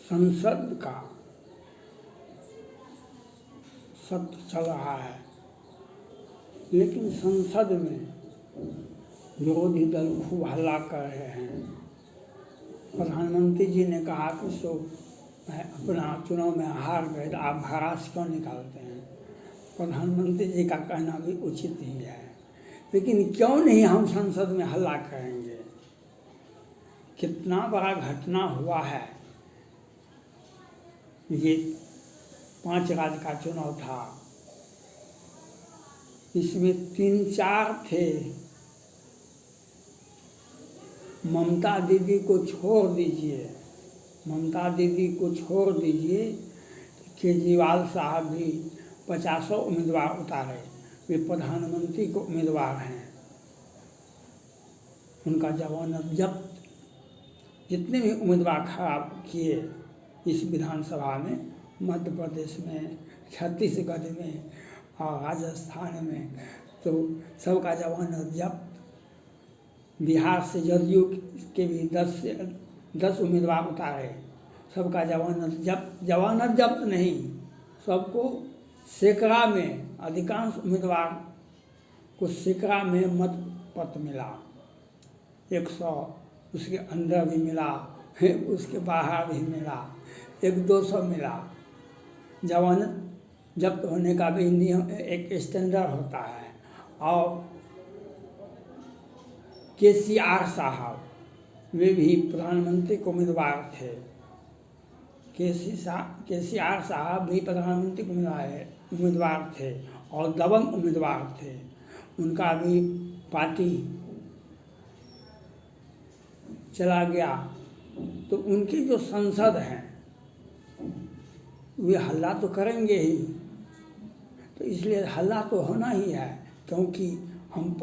संसद का सत्र चल रहा है, लेकिन संसद में विरोधी दल खूब हल्ला कर रहे हैं। प्रधानमंत्री जी ने कहा कि सो अपना चुनाव में हार गए तो आप भड़ास क्यों निकालते हैं। प्रधानमंत्री जी का कहना भी उचित ही है, लेकिन क्यों नहीं हम संसद में हल्ला करेंगे। कितना बड़ा घटना हुआ है। ये 5 राज्य का चुनाव था, इसमें 3-4 थे। ममता दीदी को छोड़ दीजिए, ममता दीदी को छोड़ दीजिए, केजरीवाल साहब भी 50 उम्मीदवार उतारे, वे प्रधानमंत्री को उम्मीदवार हैं। उनका जमानत जब्त, जितने भी उम्मीदवार खराब किए इस विधानसभा में, मध्य प्रदेश में, छत्तीसगढ़ में और राजस्थान में, तो सबका जमानत जब्त। बिहार से जदयू के भी 10 उम्मीदवार उतारे, सबका जमानत जब्त। जमानत जब्त नहीं, सबको सैकड़ा में, अधिकांश उम्मीदवार को सैकड़ा में मत पत्र मिला। 100 उसके अंदर भी मिला, उसके बाहर भी मिला, 100-200 मिला। जमानत जब्त होने का भी नियम, एक स्टैंडर्ड होता है। और केसीआर साहब, वे भी प्रधानमंत्री को उम्मीदवार थे। केसीआर साहब भी प्रधानमंत्री को उम्मीदवार थे और दबंग उम्मीदवार थे। उनका भी पार्टी चला गया, तो उनकी जो संसद है वे हल्ला तो करेंगे ही। तो इसलिए हल्ला तो होना ही है, क्योंकि हम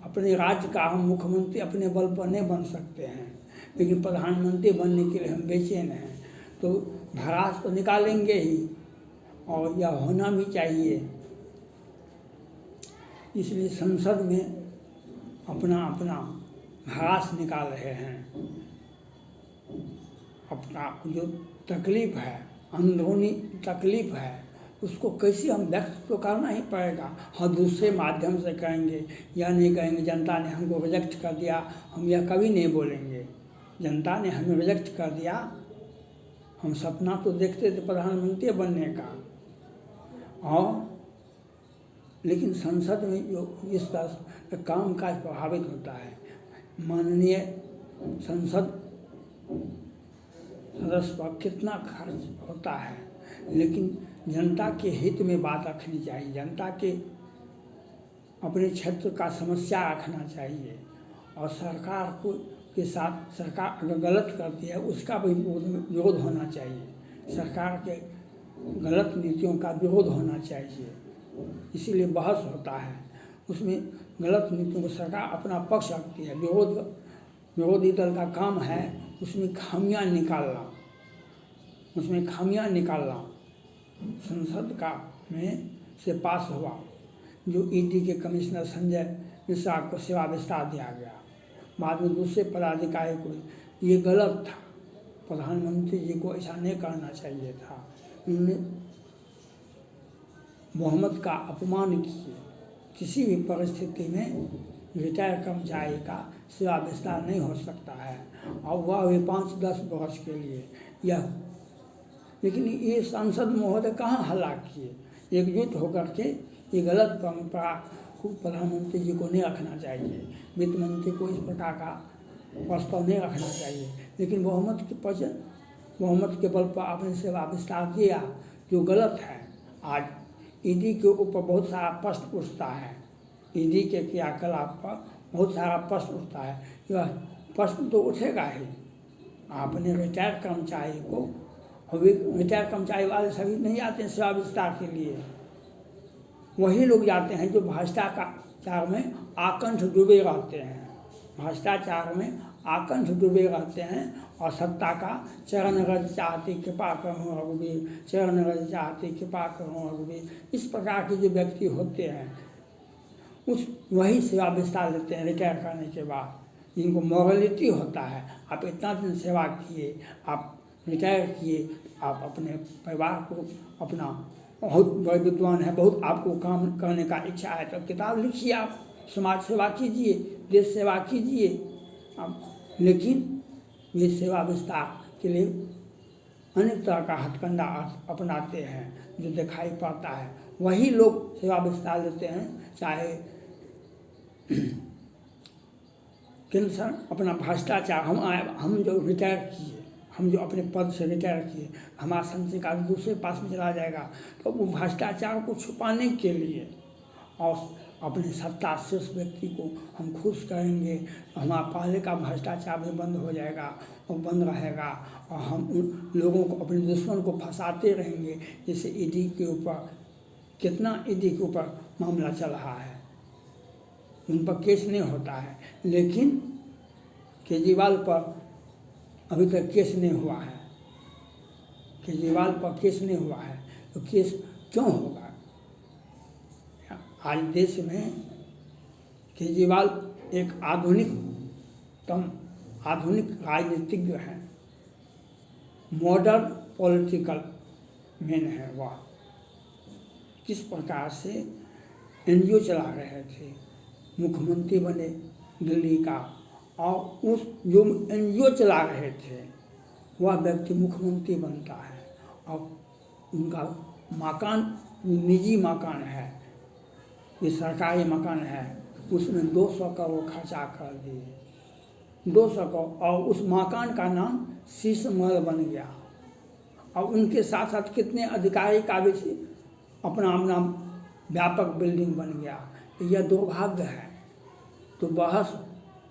अपने राज्य का हम मुख्यमंत्री अपने बल पर नहीं बन सकते हैं, लेकिन प्रधानमंत्री बनने के लिए हम बेचैन हैं। तो भड़ास तो निकालेंगे ही, और यह होना भी चाहिए। इसलिए संसद में अपना अपना भड़ास निकाल रहे हैं। अपना जो तकलीफ है, अंदरूनी तकलीफ है, उसको कैसे हम व्यक्त तो करना ही पड़ेगा। हम दूसरे माध्यम से कहेंगे या नहीं कहेंगे, जनता ने हमको रिजेक्ट कर दिया, हम यह कभी नहीं बोलेंगे। जनता ने हमें रिजेक्ट कर दिया, हम सपना तो देखते थे प्रधानमंत्री बनने का, और लेकिन संसद में जो इस तरह से काम काज प्रभावित होता है। माननीय संसद सदस्य पर कितना खर्च होता है, लेकिन जनता के हित में बात रखनी चाहिए। जनता के अपने क्षेत्र का समस्या रखना चाहिए, और सरकार को के साथ सरकार अगर गलत करती है उसका भी विरोध होना चाहिए। सरकार के गलत नीतियों का विरोध होना चाहिए। इसीलिए बहस होता है, उसमें गलत नीतियों को सरकार अपना पक्ष रखती है। विरोधी दल का काम है उसमें खामियां निकालना, उसमें खामियां निकालना। संसद का में से पास हुआ, जो ईडी के कमिश्नर संजय मिश्रा को सेवा विस्तार दिया गया, बाद में दूसरे पदाधिकारी को, ये गलत था। प्रधानमंत्री जी को ऐसा नहीं करना चाहिए था। उन्होंने बहुमत का अपमान किए। किसी भी परिस्थिति में रिटायर कर्मचारी का सेवा विस्तार नहीं हो सकता है, और वह भी 5-10 वर्ष के लिए। यह लेकिन ये सांसद महोदय कहाँ हल्ला किए। एकजुट होकर के ये गलत परंपरा को प्रधानमंत्री जी को नहीं रखना चाहिए, वित्त मंत्री को इस प्रकार का प्रस्ताव नहीं रखना चाहिए। लेकिन बहुमत के बल पर आपने सेवा विस्तार दिया, जो गलत है। आज ईडी के ऊपर बहुत सारा प्रश्न उठता है, ईडी के क्रियाकलाप पर बहुत सारा प्रश्न उठता है। यह प्रश्न तो उठेगा ही। आपने रिटायर्ड कर्मचारी को, और रिटायर्ड कर्मचारी वाले सभी नहीं आते हैं सेवा विस्तार के लिए, वही लोग जाते हैं जो भ्रष्टाचार में आकंठ डूबे रहते हैं, भ्रष्टाचार में आकंठ डूबे रहते हैं, और सत्ता का चरण रज चाहती कृपा करो रघुवीर, चरण रज चाहती कृपा करो रघुवीर, इस प्रकार के जो व्यक्ति होते हैं वही सेवा विस्तार लेते हैं रिटायर करने के बाद। जिनको मॉरलिटी होता है, आप इतना दिन सेवा किए, आप रिटायर किए, आप अपने परिवार को अपना बहुत बड़े विद्वान है, बहुत आपको काम करने का इच्छा है तो किताब लिखिए, आप समाज सेवा कीजिए, देश सेवा कीजिए। अब लेकिन ये सेवा विस्तार के लिए अनेक तरह का हथकंडा अपनाते हैं जो दिखाई पड़ता है, वही लोग सेवा विस्तार लेते हैं। चाहे कैंसर अपना भ्रष्टाचार, हम जो रिटायर किए, हम जो अपने पद से रिटायर किए, हमारा संचय दूसरे पास में चला जाएगा तो वो भ्रष्टाचार को छुपाने के लिए और अपने सत्ता से उस व्यक्ति को हम खुश करेंगे, हमारा पहले का भ्रष्टाचार भी बंद हो जाएगा और बंद रहेगा, और हम उन लोगों को, अपने दुश्मन को फंसाते रहेंगे। जैसे ईडी के ऊपर कितना ईडी के ऊपर मामला चल रहा है, उन पर केस नहीं होता है, लेकिन केजरीवाल पर अभी तक केस नहीं हुआ है। केजरीवाल पर केस नहीं हुआ है तो केस क्यों होगा? आज देश में केजरीवाल एक आधुनिक राजनीतिज्ञ हैं, मॉडर्न पॉलिटिकल मैन है। वह किस प्रकार से एनजीओ चला रहे थे, मुख्यमंत्री बने दिल्ली का, और उस जो एनजीओ चला रहे थे वह व्यक्ति मुख्यमंत्री बनता है, और उनका मकान निजी मकान है, ये सरकारी मकान है, उसमें 200 करोड़ खर्चा कर दिए, 200 करोड़, और उस मकान का नाम शीश महल बन गया। और उनके साथ साथ कितने अधिकारी का भी अपना व्यापक बिल्डिंग बन गया। यह दुर्भाग्य है। तो बहस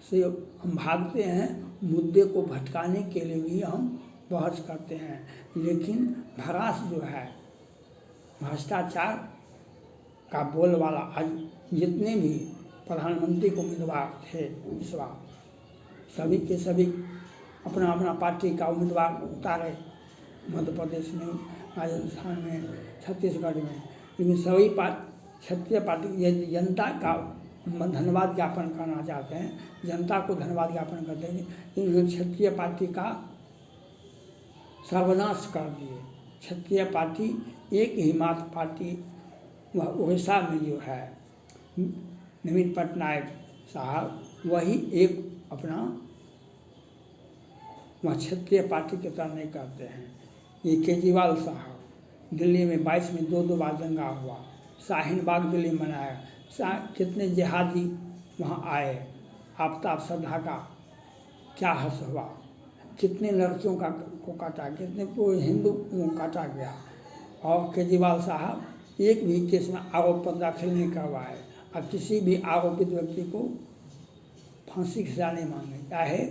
से हम भागते हैं, मुद्दे को भटकाने के लिए भी हम बहस करते हैं, लेकिन भरास जो है भ्रष्टाचार का बोलबाला, आज जितने भी प्रधानमंत्री को उम्मीदवार थे इस बार, सभी के सभी अपना अपना पार्टी का उम्मीदवार उतारे, मध्य प्रदेश में, राजस्थान में, छत्तीसगढ़ में, लेकिन सभी क्षेत्रीय पार्टी जनता का धन्यवाद ज्ञापन करना चाहते हैं, जनता को धन्यवाद ज्ञापन करते हैं। इन्होंने क्षेत्रीय पार्टी का सर्वनाश कर दिए। क्षेत्रीय पार्टी एक ही मात्र पार्टी, वह उड़ीसा में जो है नवीन पटनायक साहब, वही एक अपना वह क्षेत्रीय पार्टी की तरह नहीं करते हैं। ये केजरीवाल साहब दिल्ली में 22 में 2 बार दंगा हुआ, शाहीन बाग दिल्ली मनाया, कितने जिहादी वहाँ आए, आफ्ताब श्रद्धा का क्या हर्ष हुआ, कितने लड़कियों को काटा, कितने को हिंदू को काटा गया, और केजरीवाल साहब एक भी केस में आरोप पत्र दाखिल नहीं करवाए, और किसी भी आरोपित व्यक्ति को फांसी की सजा नहीं मांगे, चाहे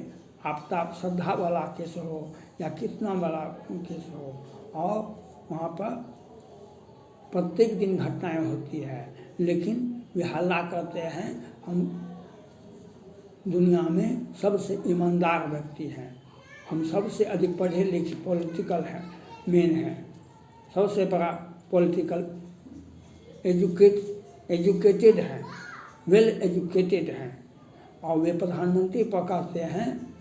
आफ्ताब श्रद्धा वाला केस हो या कितना बड़ा केस हो। और वहाँ पर प्रत्येक दिन घटनाएं होती है, लेकिन वे हल्ला करते हैं हम दुनिया में सबसे ईमानदार व्यक्ति हैं, हम सबसे अधिक पढ़े लिखे पॉलिटिकल हैं, मेन हैं, सबसे बड़ा पॉलिटिकल एजुकेटेड हैं, वेल एजुकेटेड हैं, और वे प्रधानमंत्री पर कहते हैं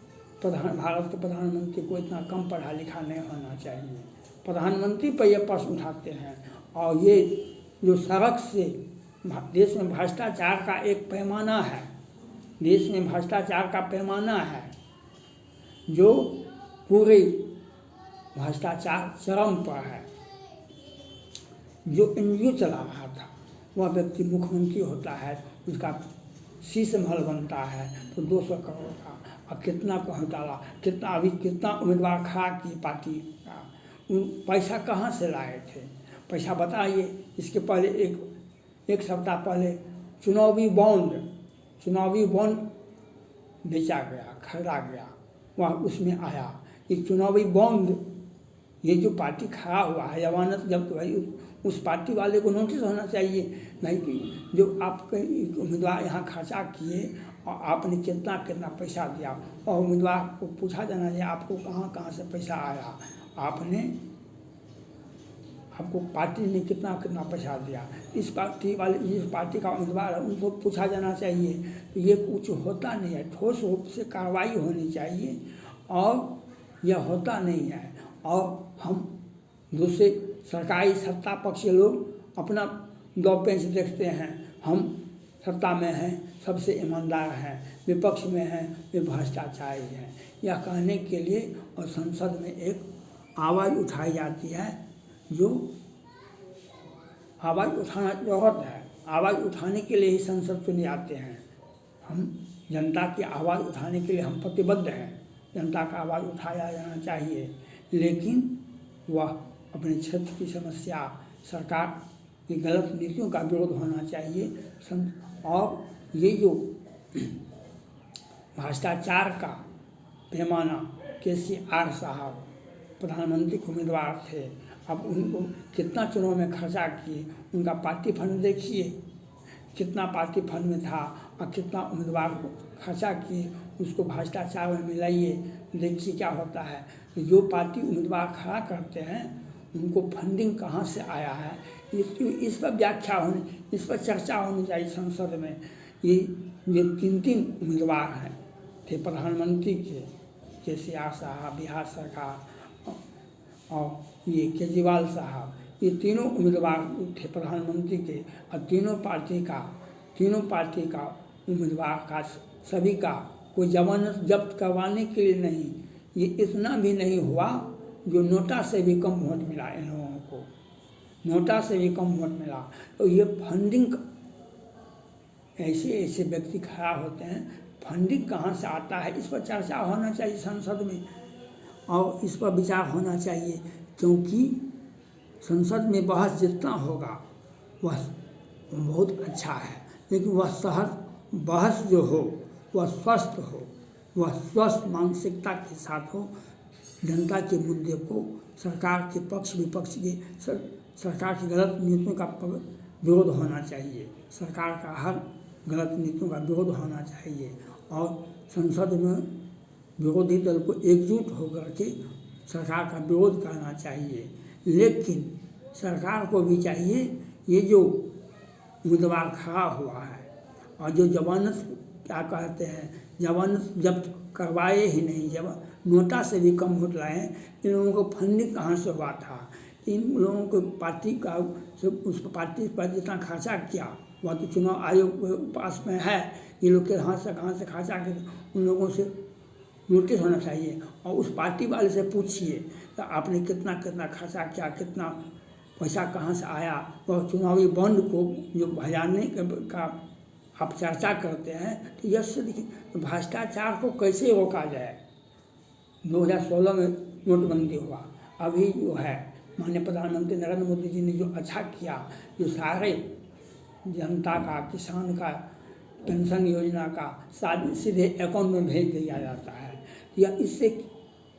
भारत के प्रधानमंत्री को इतना कम पढ़ा लिखा नहीं होना चाहिए, प्रधानमंत्री पर यह प्रश्न उठाते हैं। और ये जो सड़क से देश में भ्रष्टाचार का एक पैमाना है, देश में भ्रष्टाचार का पैमाना है, जो पूरे भ्रष्टाचार चरम पर है। जो एनजीओ चला रहा था वह व्यक्ति मुख्यमंत्री होता है, उसका शीश महल बनता है तो 200 करोड़ का, और कितना घोटाला, कितना उम्मीदवार खड़ा किए पार्टी का, उन पैसा कहाँ से लाए थे, पैसा बताइए। इसके पहले एक सप्ताह पहले चुनावी बॉन्ड बेचा गया, खरीदा गया, वह उसमें आया। ये चुनावी बॉन्ड, ये जो पार्टी खड़ा हुआ है, जमानत जब्त भाई उस पार्टी वाले को नोटिस होना चाहिए, नहीं कि जो आपके उम्मीदवार यहाँ खर्चा किए और आपने कितना पैसा दिया, और उम्मीदवार को पूछा जाना चाहिए आपको कहाँ से पैसा आया, आपको पार्टी ने कितना कितना पैसा दिया, इस पार्टी का उम्मीदवार है उनको पूछा जाना चाहिए। तो ये कुछ होता नहीं है, ठोस रूप से कार्रवाई होनी चाहिए और यह होता नहीं है। और हम दूसरे सरकारी सत्ता पक्ष के लोग अपना दो पेंच देखते हैं, हम सत्ता में हैं सबसे ईमानदार हैं, विपक्ष में हैं वे भ्रष्टाचारी हैं। यह कहने के लिए और संसद में एक आवाज़ उठाई जाती है, जो आवाज़ उठाना जरूरत है। आवाज़ उठाने के लिए ही संसद चुने जाते हैं। हम जनता की आवाज़ उठाने के लिए हम प्रतिबद्ध हैं, जनता का आवाज़ उठाया जाना चाहिए। लेकिन वह अपने क्षेत्र की समस्या, सरकार की गलत नीतियों का विरोध होना चाहिए। और ये जो भ्रष्टाचार का पैमाना, KCR साहब प्रधानमंत्री के उम्मीदवार थे, अब उनको कितना चुनाव में खर्चा किए, उनका पार्टी फंड देखिए कितना पार्टी फंड में था और कितना उम्मीदवार को खर्चा किए, उसको भ्रष्टाचार में मिलाइए, देखिए क्या होता है। जो पार्टी उम्मीदवार खड़ा करते हैं उनको फंडिंग कहाँ से आया है, इस पर व्याख्या होनी, इस पर चर्चा होनी चाहिए संसद में। ये 3 उम्मीदवार हैं थे प्रधानमंत्री के, KCR साहब, बिहार सरकार और ये केजरीवाल साहब, ये तीनों उम्मीदवार थे प्रधानमंत्री के। और तीनों पार्टी का उम्मीदवार का सभी का कोई जमानत जब्त करवाने के लिए नहीं। ये इतना भी नहीं हुआ जो नोटा से भी कम वोट मिला इन लोगों को, नोटा से भी कम वोट मिला। तो ये फंडिंग, ऐसे व्यक्ति खड़ा होते हैं, फंडिंग कहाँ से आता है, इस पर चर्चा होना चाहिए संसद में और इस पर विचार होना चाहिए। क्योंकि संसद में बहस जितना होगा वह बहुत अच्छा है, लेकिन वह बहस जो हो वह स्वस्थ हो, वह स्वस्थ मानसिकता के साथ हो। जनता के मुद्दे को, सरकार के पक्ष विपक्ष के, सरकार की गलत नीतियों का विरोध होना चाहिए, सरकार का हर गलत नीतियों का विरोध होना चाहिए। और संसद में विरोधी दल को एकजुट होकर के सरकार का विरोध करना चाहिए। लेकिन सरकार को भी चाहिए, ये जो उम्मीदवार खड़ा हुआ है और जो जमानत क्या कहते हैं, जमानत जब्त करवाए ही नहीं, जब नोटा से भी कम वोट लाए, इन लोगों को फंडिंग कहाँ से हुआ था, इन लोगों को पार्टी का उस पार्टी पर जितना खर्चा किया वह तो चुनाव आयोग के पास में है। ये लोग के हाथ से कहाँ से खर्चा किया, उन लोगों से नोटिस होना चाहिए और उस पार्टी वाले से पूछिए कि आपने कितना कितना खर्चा किया, कितना पैसा कहाँ से आया। वह चुनावी बॉन्ड को जो भजाने का आप चर्चा करते हैं, तो यह से देखिए भ्रष्टाचार को कैसे रोका जाए। 2016 में नोटबंदी हुआ, अभी जो है माननीय प्रधानमंत्री नरेंद्र मोदी जी ने जो अच्छा किया, जो सारे जनता का, किसान का पेंशन योजना का सीधे अकाउंट में भेज दिया जाता है। या इससे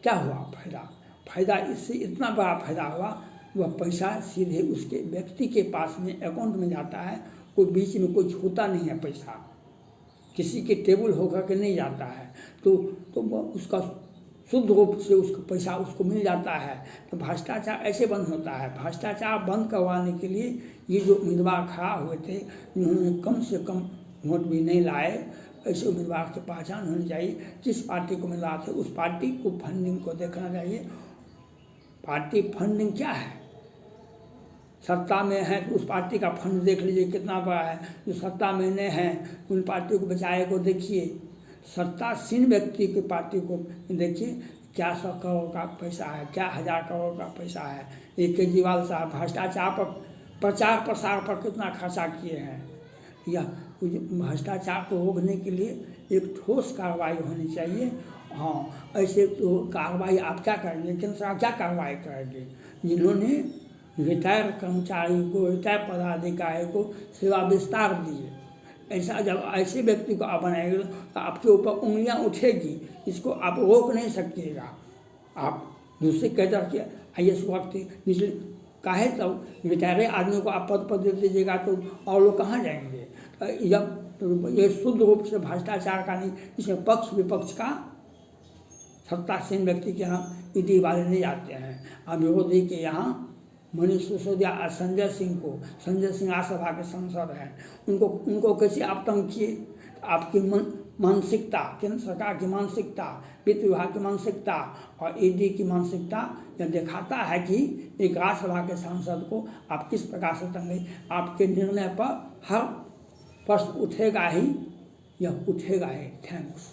क्या हुआ फायदा इससे इतना बड़ा फायदा हुआ, वह पैसा सीधे उसके व्यक्ति के पास में अकाउंट में जाता है, कोई बीच में कोई छूता नहीं है, पैसा किसी के टेबल होकर के नहीं जाता है। तो उसका शुद्ध रूप से उसका पैसा उसको मिल जाता है। तो भ्रष्टाचार ऐसे बंद होता है। भ्रष्टाचार बंद करवाने के लिए ये जो उम्मीदवार खड़ा हुए थे, उन्होंने कम से कम वोट भी नहीं लाए, ऐसे उम्मीदवार की पहचान होनी चाहिए। जिस पार्टी को उम्मीदवार थे उस पार्टी को फंडिंग को देखना चाहिए। पार्टी फंडिंग क्या है, सत्ता में है तो उस पार्टी का फंड देख लीजिए कितना बड़ा है। जो सत्ता में नहीं है उन पार्टियों को बचाए को देखिए। सत्तासीन व्यक्ति की पार्टी को देखिए, क्या 100 करोड़ का पैसा है, क्या 1000 करोड़ का पैसा है। ये केजरीवाल साहब भ्रष्टाचार पर प्रचार प्रसार पर कितना खर्चा किए हैं। यह भ्रष्टाचार को रोकने के लिए एक ठोस कार्रवाई होनी चाहिए। हाँ, ऐसे तो कार्रवाई आप क्या करेंगे, केंद्र सरकार क्या कार्रवाई करेगी। जिन्होंने रिटायर कर्मचारी को, रिटायर पदाधिकारी को सेवा विस्तार दिए, ऐसा जब ऐसे व्यक्ति को आप बनाएंगे तो आपके ऊपर उंगलियां उठेगी, इसको आप रोक नहीं सकिएगा। आप दूसरे कैडर के IAS व्यक्ति निचले काहे तब रिटायर्ड आदमी को आप पद पर दे दीजिएगा तो और लोग कहाँ जाएंगे। जब ये शुद्ध रूप से भ्रष्टाचार का नहीं, इसमें पक्ष विपक्ष का सत्तासीन व्यक्ति के यहाँ ईडी वाले नहीं जाते हैं और विरोधी के यहाँ मनीष सिसोदिया और संजय सिंह को, संजय सिंह राज्यसभा के सांसद हैं, उनको कैसे आप तंग किए? आपकी मानसिकता, केंद्र सरकार की मानसिकता, वित्त विभाग की मानसिकता और ईडी की मानसिकता यह दिखाता है कि एक राज्यसभा के सांसद को आप किस प्रकार से तंग। आपके निर्णय पर हर प्रश्न उठेगा ही, यह उठेगा ही। थैंक्स।